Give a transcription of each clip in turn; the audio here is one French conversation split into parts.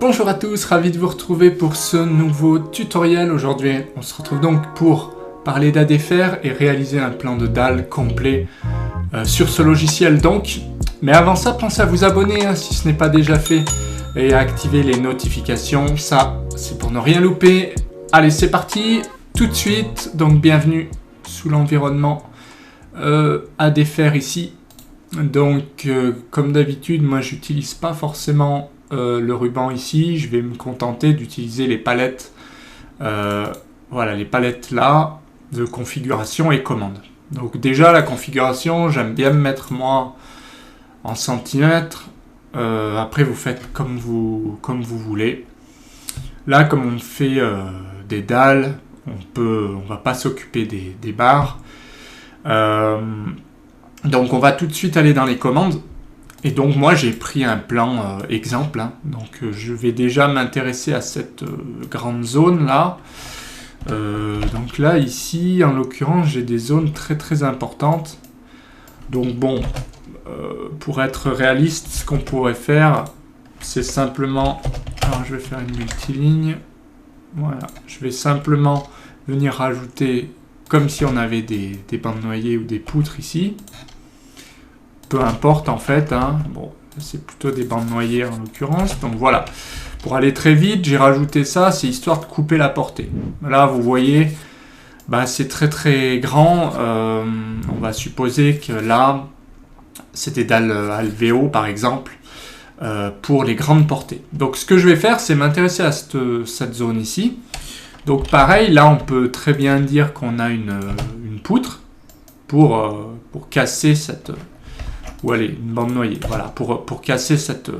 Bonjour à tous, ravi de vous retrouver pour ce nouveau tutoriel. Aujourd'hui, on se retrouve donc pour parler d'ADFR et réaliser un plan de dalle complet sur ce logiciel donc. Mais avant ça, pensez à vous abonner si ce n'est pas déjà fait et à activer les notifications. Ça, c'est pour ne rien louper. Allez, c'est parti, tout de suite. Donc, bienvenue sous l'environnement ADFR ici. Donc, comme d'habitude, moi, j'utilise pas forcément le ruban ici. Je vais me contenter d'utiliser les palettes. Voilà, les palettes là de configuration et commande. Donc déjà, la configuration, j'aime bien me mettre moi en centimètres. Après, vous faites comme vous voulez. Là, comme on fait des dalles, on va pas s'occuper des barres. Donc on va tout de suite aller dans les commandes. Et donc moi j'ai pris un plan exemple. Donc je vais déjà m'intéresser à cette grande zone là. Donc là ici en l'occurrence j'ai des zones très importantes. Donc bon, pour être réaliste, ce qu'on pourrait faire c'est simplement... Alors je vais faire une multiligne. Voilà, je vais simplement venir rajouter comme si on avait des bandes noyées ou des poutres ici. Peu importe en fait, bon, c'est plutôt des bandes noyées en l'occurrence, donc voilà. Pour aller très vite, j'ai rajouté ça, c'est histoire de couper la portée. Là, vous voyez, c'est très grand. On va supposer que là, c'est des dalles alvéo par exemple, pour les grandes portées. Donc ce que je vais faire, c'est m'intéresser à cette zone ici. Donc pareil, là on peut très bien dire qu'on a une poutre pour casser cette... ou allez, une bande noyée, voilà, pour casser cet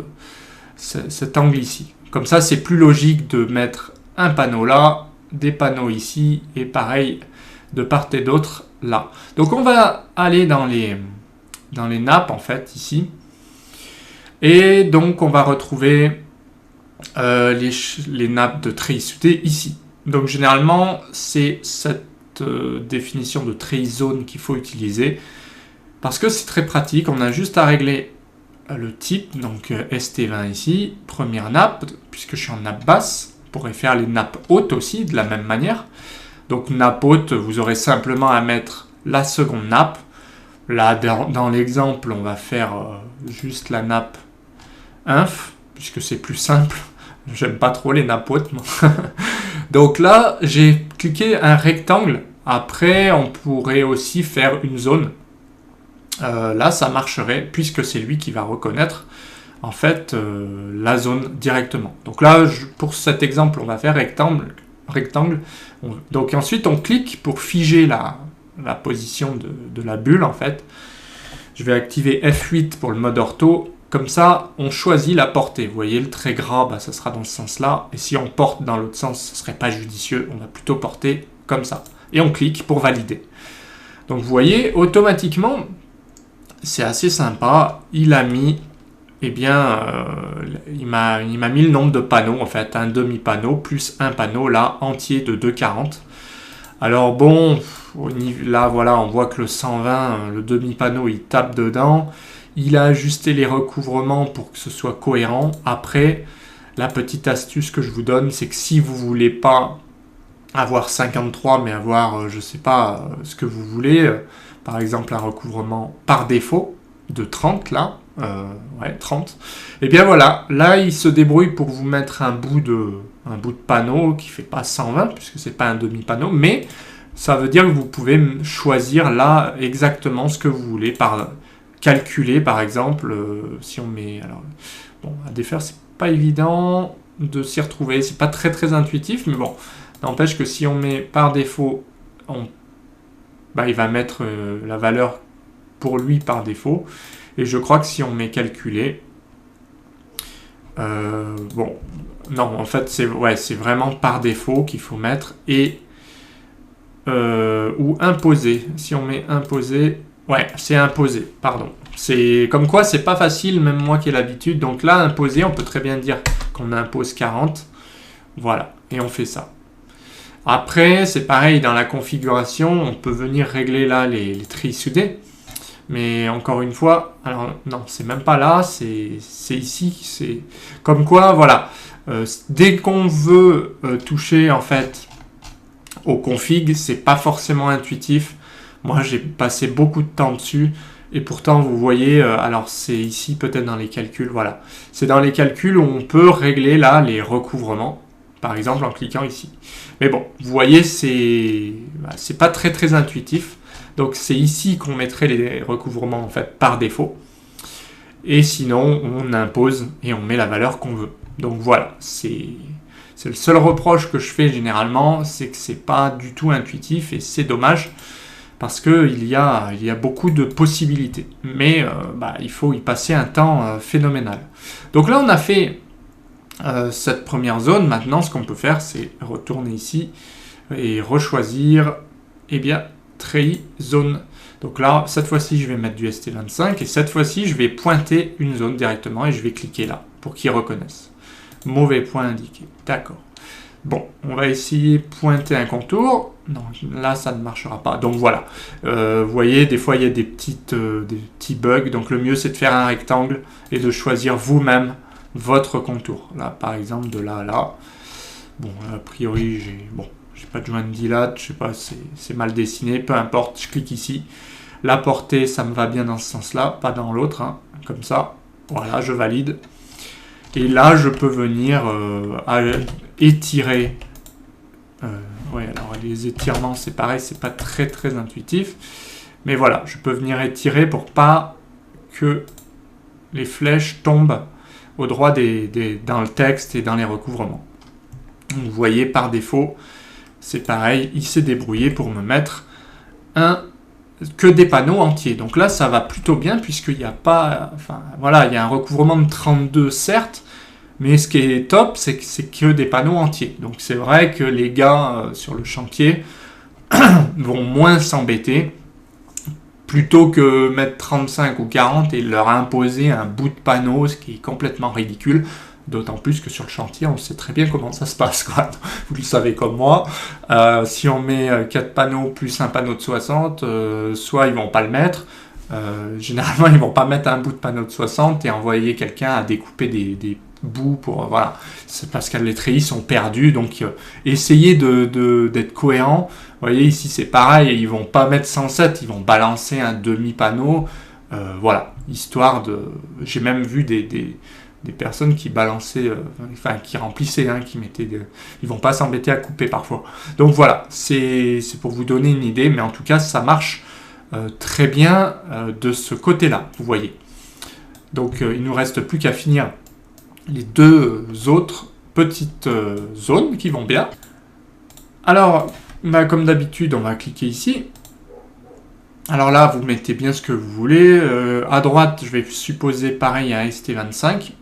angle ici. Comme ça, c'est plus logique de mettre un panneau là, des panneaux ici, et pareil, de part et d'autre là. Donc on va aller dans les nappes, en fait, ici. Et donc, on va retrouver les nappes de treillis soudés ici. Donc, généralement, c'est cette définition de treillis zone qu'il faut utiliser. Parce que c'est très pratique, on a juste à régler le type, donc ST20 ici, première nappe, puisque je suis en nappe basse, on pourrait faire les nappes hautes aussi, de la même manière. Donc nappe haute, vous aurez simplement à mettre la seconde nappe. Là, dans l'exemple, on va faire juste la nappe inf, puisque c'est plus simple. J'aime pas trop les nappes hautes, moi. Donc là, j'ai cliqué un rectangle. Après, on pourrait aussi faire une zone. Là ça marcherait puisque c'est lui qui va reconnaître en fait la zone directement. Donc là pour cet exemple on va faire rectangle. Donc ensuite on clique pour figer la position de la bulle en fait. Je vais activer F8 pour le mode ortho. Comme ça on choisit la portée. Vous voyez le trait gras, ça sera dans ce sens là. Et si on porte dans l'autre sens ce serait pas judicieux. On va plutôt porter comme ça. Et on clique pour valider. Donc vous voyez automatiquement c'est assez sympa, il a mis, il m'a mis le nombre de panneaux, en fait, un demi-panneau plus un panneau, là, entier de 2,40. Alors bon, là, voilà, on voit que le 120, le demi-panneau, il tape dedans. Il a ajusté les recouvrements pour que ce soit cohérent. Après, la petite astuce que je vous donne, c'est que si vous voulez pas avoir 53, mais avoir, je sais pas, ce que vous voulez... Par exemple, un recouvrement par défaut de 30, là. 30. Et bien voilà, là, il se débrouille pour vous mettre un bout de panneau qui ne fait pas 120, puisque ce n'est pas un demi-panneau, mais ça veut dire que vous pouvez choisir là exactement ce que vous voulez, calculer, par exemple, si on met... Alors, bon, à défaire, c'est pas évident de s'y retrouver, c'est pas très intuitif, mais bon, n'empêche que si on met par défaut, il va mettre la valeur pour lui par défaut. Et je crois que si on met calculer... non, en fait, c'est vraiment par défaut qu'il faut mettre. Ou imposer. Si on met imposer... Ouais, c'est imposer, pardon. C'est comme quoi, c'est pas facile, même moi qui ai l'habitude. Donc là, imposer, on peut très bien dire qu'on impose 40. Voilà, et on fait ça. Après, c'est pareil, dans la configuration, on peut venir régler là les treillis soudés. Mais encore une fois, alors non, c'est même pas là, c'est ici. C'est comme quoi, voilà. Dès qu'on veut toucher en fait au config, c'est pas forcément intuitif. Moi, j'ai passé beaucoup de temps dessus. Et pourtant, vous voyez, alors c'est ici peut-être dans les calculs, voilà. C'est dans les calculs où on peut régler là les recouvrements, par exemple en cliquant ici. Mais bon, vous voyez, c'est pas très intuitif. Donc c'est ici qu'on mettrait les recouvrements en fait par défaut. Et sinon, on impose et on met la valeur qu'on veut. Donc voilà, c'est le seul reproche que je fais généralement, c'est que c'est pas du tout intuitif et c'est dommage. Parce qu'il y a beaucoup de possibilités. Mais il faut y passer un temps phénoménal. Donc là, on a fait cette première zone. Maintenant, ce qu'on peut faire, c'est retourner ici et rechoisir, treillis zone. Donc là, cette fois-ci, je vais mettre du ST25. Et cette fois-ci, je vais pointer une zone directement et je vais cliquer là pour qu'il reconnaisse. Mauvais point indiqué. D'accord. Bon, on va essayer de pointer un contour. Non, là, ça ne marchera pas. Donc voilà. Vous voyez, des fois, il y a des petits bugs. Donc le mieux, c'est de faire un rectangle et de choisir vous-même votre contour. Là, par exemple, de là à là. Bon, a priori, j'ai pas de joint de dilate. Je sais pas, c'est mal dessiné. Peu importe, je clique ici. La portée, ça me va bien dans ce sens-là, pas dans l'autre. Hein. Comme ça. Voilà, je valide. Et là, je peux venir étirer. Alors les étirements, c'est pareil, c'est pas très intuitif. Mais voilà, je peux venir étirer pour pas que les flèches tombent au droit dans le texte et dans les recouvrements. Vous voyez, par défaut, c'est pareil, il s'est débrouillé pour me mettre que des panneaux entiers. Donc là, ça va plutôt bien puisqu'il n'y a pas... Enfin, voilà, il y a un recouvrement de 32, certes, mais ce qui est top, c'est que c'est que des panneaux entiers. Donc c'est vrai que les gars sur le chantier vont moins s'embêter plutôt que mettre 35 ou 40 et leur imposer un bout de panneau, ce qui est complètement ridicule. D'autant plus que sur le chantier, on sait très bien comment ça se passe, quoi. Vous le savez comme moi. Si on met 4 panneaux plus un panneau de 60, soit ils vont pas le mettre. Généralement, ils vont pas mettre un bout de panneau de 60 et envoyer quelqu'un à découper des bouts pour... Voilà. C'est parce que les treillis sont perdus. Donc, essayez d'être cohérent. Vous voyez, ici, c'est pareil. Ils vont pas mettre 107, ils vont balancer un demi-panneau. Voilà. Histoire de... J'ai même vu des personnes qui balançaient, qui remplissaient, qui mettaient... Ils vont pas s'embêter à couper parfois. Donc voilà, c'est pour vous donner une idée, mais en tout cas, ça marche très bien de ce côté-là, vous voyez. Donc il ne nous reste plus qu'à finir les deux autres petites zones qui vont bien. Alors, comme d'habitude, on va cliquer ici. Alors là, vous mettez bien ce que vous voulez. À droite, je vais supposer pareil à ST25.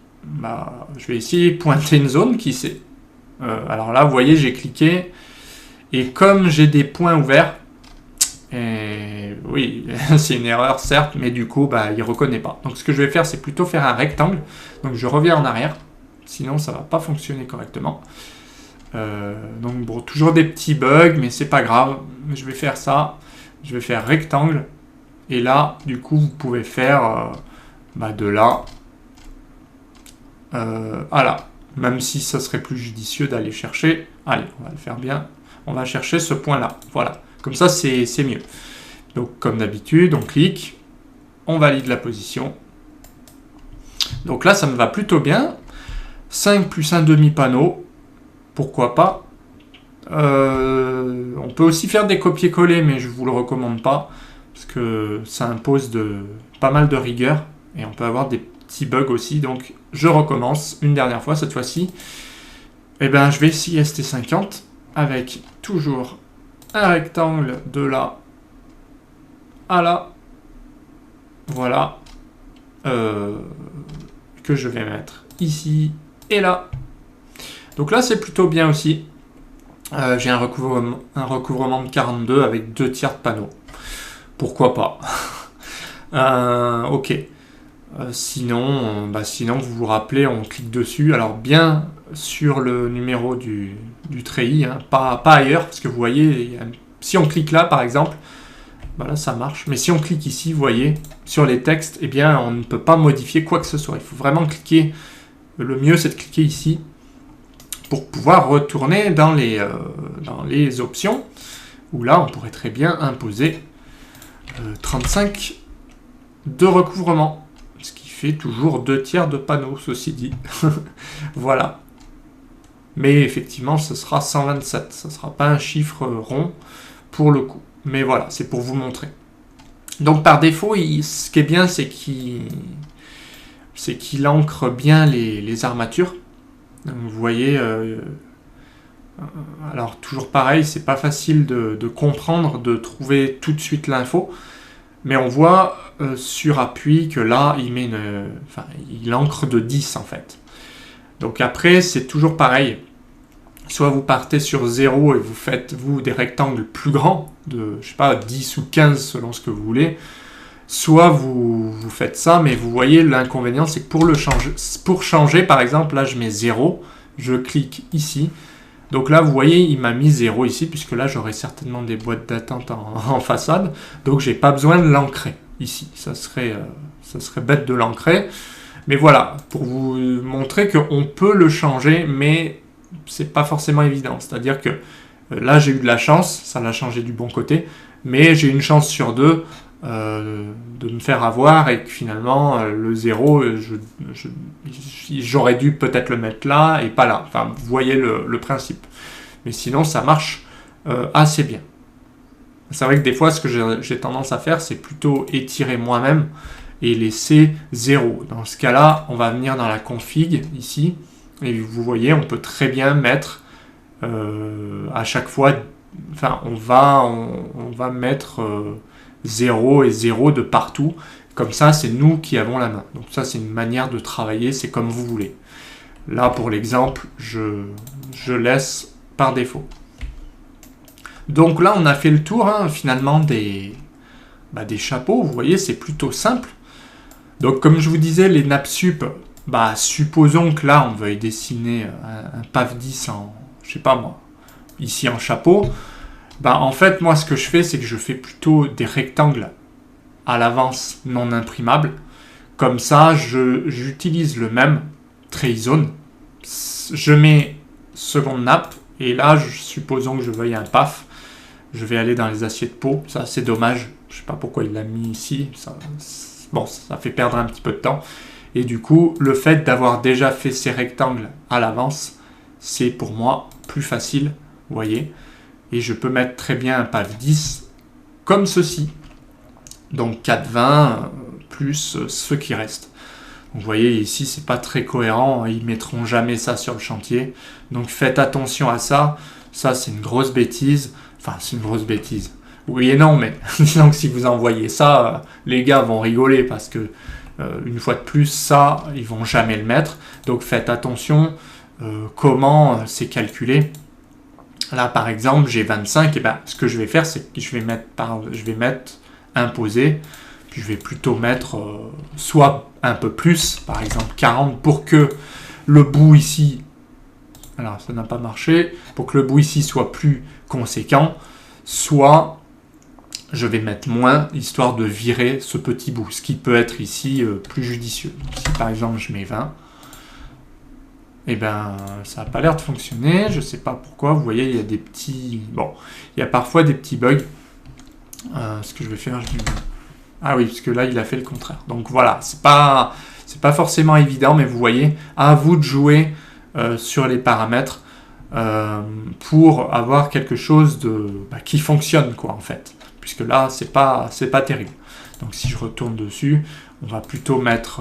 Je vais essayer de pointer une zone qui sait. Alors là, vous voyez, j'ai cliqué. Et comme j'ai des points ouverts, oui, c'est une erreur, certes, mais du coup, il ne reconnaît pas. Donc ce que je vais faire, c'est plutôt faire un rectangle. Donc je reviens en arrière. Sinon, ça ne va pas fonctionner correctement. Donc bon, toujours des petits bugs, mais c'est pas grave. Je vais faire ça. Je vais faire rectangle. Et là, du coup, vous pouvez faire de là à là. Même si ça serait plus judicieux d'aller chercher. Allez, on va le faire bien. On va chercher ce point-là. Voilà. Comme ça, c'est mieux. Donc, comme d'habitude, on clique. On valide la position. Donc là, ça me va plutôt bien. 5 plus un demi-panneau. Pourquoi pas. On peut aussi faire des copier-coller, mais je ne vous le recommande pas. Parce que ça impose pas mal de rigueur. Et on peut avoir des petits bugs aussi. Donc, je recommence une dernière fois cette fois-ci. Je vais essayer ST50 avec toujours un rectangle de là à là. Voilà. Que je vais mettre ici et là. Donc là, c'est plutôt bien aussi. J'ai un recouvrement de 42 avec 2 tiers de panneau. Pourquoi pas. Ok. Sinon, vous vous rappelez, on clique dessus. Alors bien sur le numéro du treillis, pas ailleurs, parce que vous voyez, si on clique là, par exemple, là ça marche. Mais si on clique ici, vous voyez, sur les textes, on ne peut pas modifier quoi que ce soit. Il faut vraiment cliquer. Le mieux, c'est de cliquer ici pour pouvoir retourner dans les options, où là on pourrait très bien imposer 35 de recouvrement, ce qui fait toujours 2/3 de panneau, ceci dit. Voilà. Mais effectivement, ce sera 127. Ce ne sera pas un chiffre rond pour le coup. Mais voilà, c'est pour vous montrer. Donc par défaut, ce qui est bien, c'est qu'il ancre bien les armatures. Donc, vous voyez, alors toujours pareil, c'est pas facile de comprendre, de trouver tout de suite l'info. Mais on voit sur appui que là, il ancre de 10 en fait. Donc après, c'est toujours pareil. Soit vous partez sur 0 et vous faites, des rectangles plus grands, de, je sais pas, 10 ou 15 selon ce que vous voulez. Soit vous faites ça, mais vous voyez, l'inconvénient, c'est que pour changer, par exemple, là, je mets 0. Je clique ici. Donc là, vous voyez, il m'a mis 0 ici, puisque là, j'aurai certainement des boîtes d'attente en façade. Donc, j'ai pas besoin de l'ancrer ici. Ça serait bête de l'ancrer. Mais voilà, pour vous montrer qu'on peut le changer, mais c'est pas forcément évident. C'est-à-dire que là, j'ai eu de la chance, ça l'a changé du bon côté, mais j'ai une chance sur 2 de me faire avoir et que finalement, le 0, j'aurais dû peut-être le mettre là et pas là. Enfin, vous voyez le principe. Mais sinon, ça marche assez bien. C'est vrai que des fois, ce que j'ai tendance à faire, c'est plutôt étirer moi-même et laisser 0. Dans ce cas-là, on va venir dans la config, ici, et vous voyez, on peut très bien mettre à chaque fois, enfin, on va mettre 0 et 0 de partout. Comme ça, c'est nous qui avons la main. Donc ça, c'est une manière de travailler, c'est comme vous voulez. Là, pour l'exemple, je laisse par défaut. Donc là, on a fait le tour, finalement, des chapeaux. Vous voyez, c'est plutôt simple. Donc, comme je vous disais, les nappes sup, supposons que là, on veuille dessiner un PAF 10 en, je sais pas moi, ici en chapeau. En fait, moi, ce que je fais, c'est que je fais plutôt des rectangles à l'avance non imprimables. Comme ça, j'utilise le même TrayZone. Je mets seconde nappe, et là, supposons que je veuille un PAF, je vais aller dans les assiettes pot. Ça, c'est dommage. Je sais pas pourquoi il l'a mis ici. Ça fait perdre un petit peu de temps. Et du coup, le fait d'avoir déjà fait ces rectangles à l'avance, c'est pour moi plus facile, vous voyez. Et je peux mettre très bien un PAF 10 comme ceci. Donc 4,20 plus ce qui reste. Donc, vous voyez, ici, c'est pas très cohérent. Ils mettront jamais ça sur le chantier. Donc faites attention à ça. Ça, c'est une grosse bêtise. Enfin, c'est une grosse bêtise. Oui et non, mais donc si vous envoyez ça, les gars vont rigoler parce que une fois de plus, ça, ils vont jamais le mettre. Donc faites attention comment c'est calculé. Là, par exemple, j'ai 25. Et ce que je vais faire, c'est que je vais mettre imposé. Puis je vais plutôt mettre soit un peu plus, par exemple 40, pour que le bout ici, alors ça n'a pas marché, pour que le bout ici soit plus conséquent, soit je vais mettre moins, histoire de virer ce petit bout, ce qui peut être ici plus judicieux. Donc, si par exemple je mets 20, ça n'a pas l'air de fonctionner, je ne sais pas pourquoi, vous voyez, il y a des petits... Bon, il y a parfois des petits bugs. Ce que je vais faire, ah oui, parce que là, il a fait le contraire. Donc voilà, c'est pas forcément évident, mais vous voyez, à vous de jouer sur les paramètres pour avoir quelque chose qui fonctionne, quoi, en fait. Puisque là, c'est pas terrible. Donc si je retourne dessus, on va plutôt mettre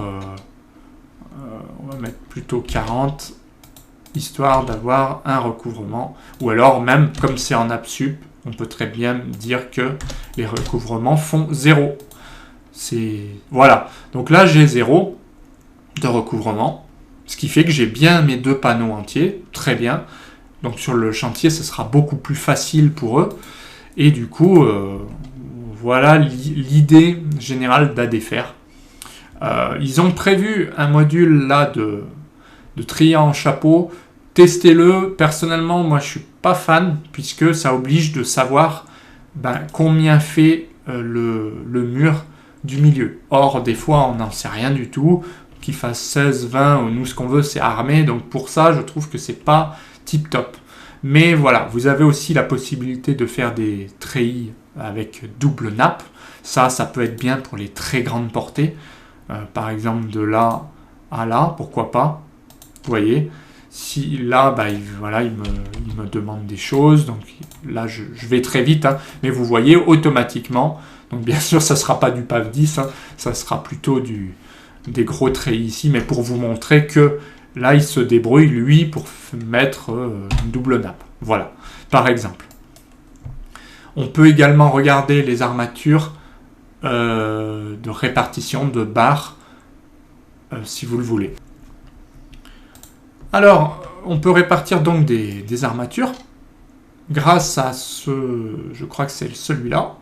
40, histoire d'avoir un recouvrement. Ou alors, même comme c'est en nappe sup, on peut très bien dire que les recouvrements font 0. Voilà. Donc là, j'ai 0 de recouvrement, ce qui fait que j'ai bien mes 2 panneaux entiers, très bien. Donc sur le chantier, ce sera beaucoup plus facile pour eux. Et du coup, voilà l'idée générale d'ADFaire. Ils ont prévu un module là de trier en chapeau. Testez-le. Personnellement, moi, je suis pas fan, puisque ça oblige de savoir combien fait le mur du milieu. Or, des fois, on n'en sait rien du tout. Qu'il fasse 16, 20, ou nous, ce qu'on veut, c'est armé. Donc, pour ça, je trouve que c'est pas tip top. Mais voilà, vous avez aussi la possibilité de faire des treillis avec double nappe. Ça peut être bien pour les très grandes portées. Par exemple, de là à là, pourquoi pas. Vous voyez, si là, il me demande des choses. Donc là, je vais très vite. Hein, mais vous voyez, automatiquement, donc bien sûr, ça ne sera pas du PAV 10. Hein, ça sera plutôt des gros treillis ici. Mais pour vous montrer que là, il se débrouille, lui, pour mettre une double nappe. Voilà, par exemple. On peut également regarder les armatures de répartition de barres, si vous le voulez. Alors, on peut répartir donc des armatures grâce à je crois que c'est celui-là.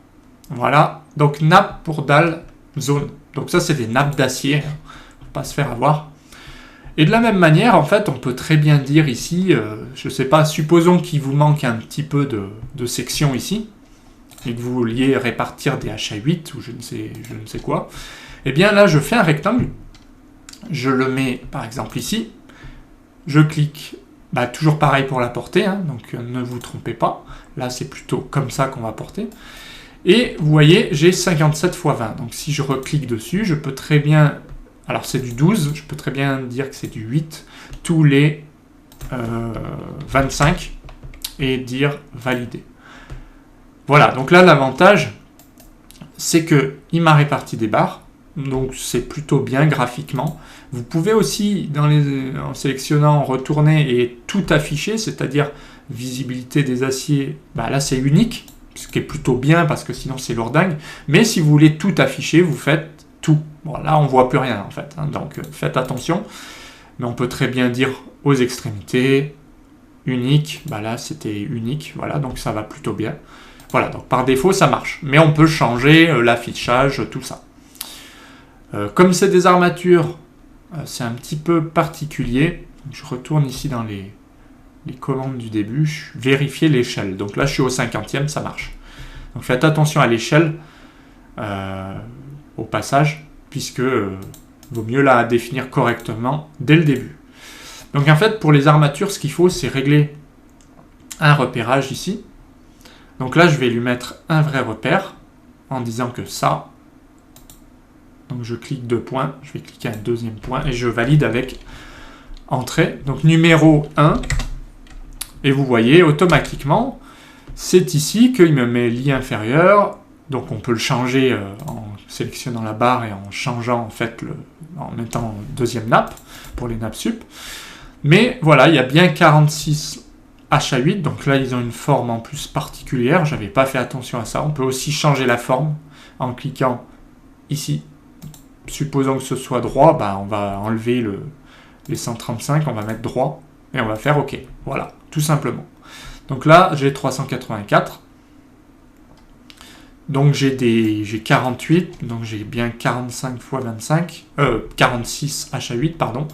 Voilà, donc nappe pour dalle zone. Donc ça, c'est des nappes d'acier, hein. Faut pas se faire avoir. Et de la même manière, en fait, on peut très bien dire ici, je ne sais pas, supposons qu'il vous manque un petit peu de section ici, et que vous vouliez répartir des HA8 ou je ne sais quoi, eh bien là, je fais un rectangle, je le mets par exemple ici, je clique, toujours pareil pour la portée, hein, donc ne vous trompez pas, là c'est plutôt comme ça qu'on va porter, et vous voyez, j'ai 57 x 20, donc si je reclique dessus, je peux très bien... Alors c'est du 12, je peux très bien dire que c'est du 8, tous les 25, et dire valider. Voilà, donc là l'avantage, c'est qu'il m'a réparti des barres, donc c'est plutôt bien graphiquement. Vous pouvez aussi, en sélectionnant, retourner et tout afficher, c'est-à-dire visibilité des aciers, là c'est unique, ce qui est plutôt bien parce que sinon c'est lourdingue, mais si vous voulez tout afficher, vous faites tout. Bon, là, on ne voit plus rien, en fait. Hein, donc, faites attention. Mais on peut très bien dire aux extrémités, unique. Là, c'était unique. Voilà, donc ça va plutôt bien. Voilà, donc par défaut, ça marche. Mais on peut changer l'affichage, tout ça. Comme c'est des armatures, c'est un petit peu particulier. Je retourne ici dans les commandes du début. Vérifier l'échelle. Donc là, je suis au 50e, ça marche. Donc, faites attention à l'échelle. Au passage, puisque vaut mieux la définir correctement dès le début. Donc en fait, pour les armatures, ce qu'il faut, c'est régler un repérage ici. Donc là, je vais lui mettre un vrai repère, en disant que ça, donc je clique 2 points, je vais cliquer un deuxième point, et je valide avec entrée, donc numéro 1, et vous voyez, automatiquement, c'est ici qu'il me met l'I inférieur. Donc on peut le changer en sélectionnant la barre et en changeant en fait en mettant deuxième nappe pour les nappes sup. Mais voilà, il y a bien 46 HA8, donc là ils ont une forme en plus particulière, j'avais pas fait attention à ça. On peut aussi changer la forme en cliquant ici. Supposons que ce soit droit, on va enlever les 135, on va mettre droit et on va faire OK. Voilà, tout simplement. Donc là j'ai 384. Donc j'ai 48, donc j'ai bien 45 x 25, 46 HA8, pardon,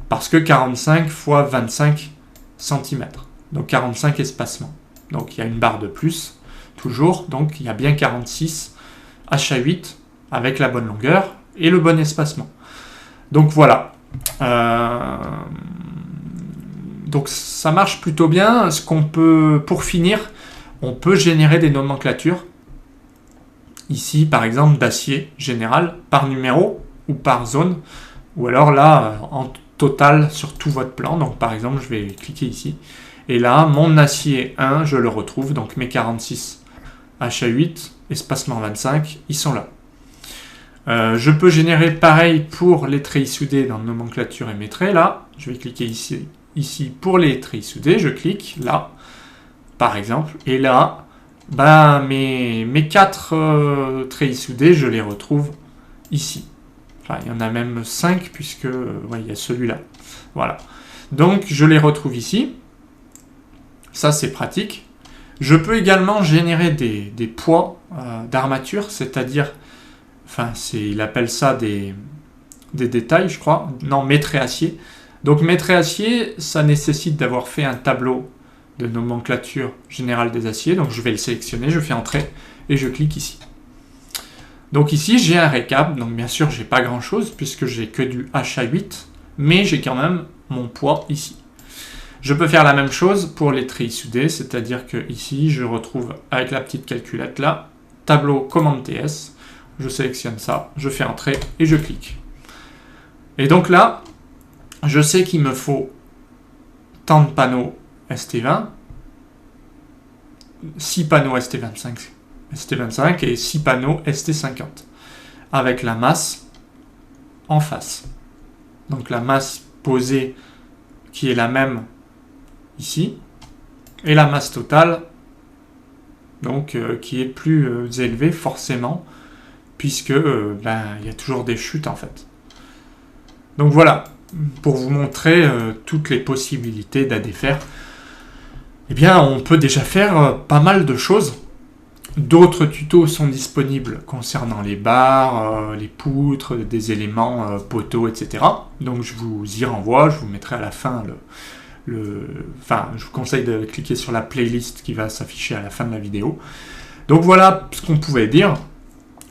parce que 45 x 25 cm, donc 45 espacements. Donc il y a une barre de plus, toujours, donc il y a bien 46 HA8 avec la bonne longueur et le bon espacement. Donc voilà. Donc ça marche plutôt bien. Pour finir, on peut générer des nomenclatures. Ici, par exemple, d'acier général, par numéro ou par zone, ou alors là, en total sur tout votre plan. Donc, par exemple, je vais cliquer ici. Et là, mon acier 1, je le retrouve. Donc, mes 46 HA8, espacement 25, ils sont là. Je peux générer pareil pour les treillis soudés dans nomenclature et mes traits. Là, je vais cliquer ici pour les treillis soudés. Je clique là, par exemple. Et là, mes 4 treillis soudés, je les retrouve ici. Enfin, il y en a même 5 puisque il y a celui-là. Voilà. Donc, je les retrouve ici. Ça, c'est pratique. Je peux également générer des poids d'armature, c'est-à-dire, il appelle ça des détails, je crois. Non, mètre et acier. Donc, mètre et acier, ça nécessite d'avoir fait un tableau de nomenclature générale des aciers. Donc je vais le sélectionner, je fais entrée et je clique ici. Donc ici j'ai un récap, donc bien sûr j'ai pas grand chose puisque j'ai que du HA8, mais j'ai quand même mon poids ici. Je peux faire la même chose pour les treillis soudés, c'est-à-dire que ici, je retrouve avec la petite calculette là, tableau commande TS, je sélectionne ça, je fais entrer et je clique. Et donc là, je sais qu'il me faut tant de panneaux ST20, 6 panneaux ST25 et 6 panneaux ST50, avec la masse en face. Donc la masse posée qui est la même ici, et la masse totale donc qui est plus élevée forcément, puisque il y a toujours des chutes en fait. Donc voilà, pour vous montrer toutes les possibilités d'ADFR, eh bien on peut déjà faire pas mal de choses. D'autres tutos sont disponibles concernant les barres, les poutres, des éléments, poteaux, etc. Donc je vous y renvoie, je vous mettrai à la fin Enfin, je vous conseille de cliquer sur la playlist qui va s'afficher à la fin de la vidéo. Donc voilà ce qu'on pouvait dire.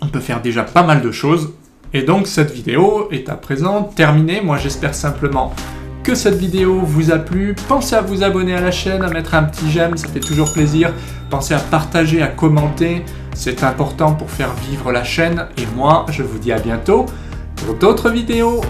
On peut faire déjà pas mal de choses. Et donc cette vidéo est à présent terminée. Moi j'espère simplement que cette vidéo vous a plu. Pensez à vous abonner à la chaîne, à mettre un petit j'aime, ça fait toujours plaisir. Pensez à partager, à commenter. C'est important pour faire vivre la chaîne. Et moi, je vous dis à bientôt pour d'autres vidéos.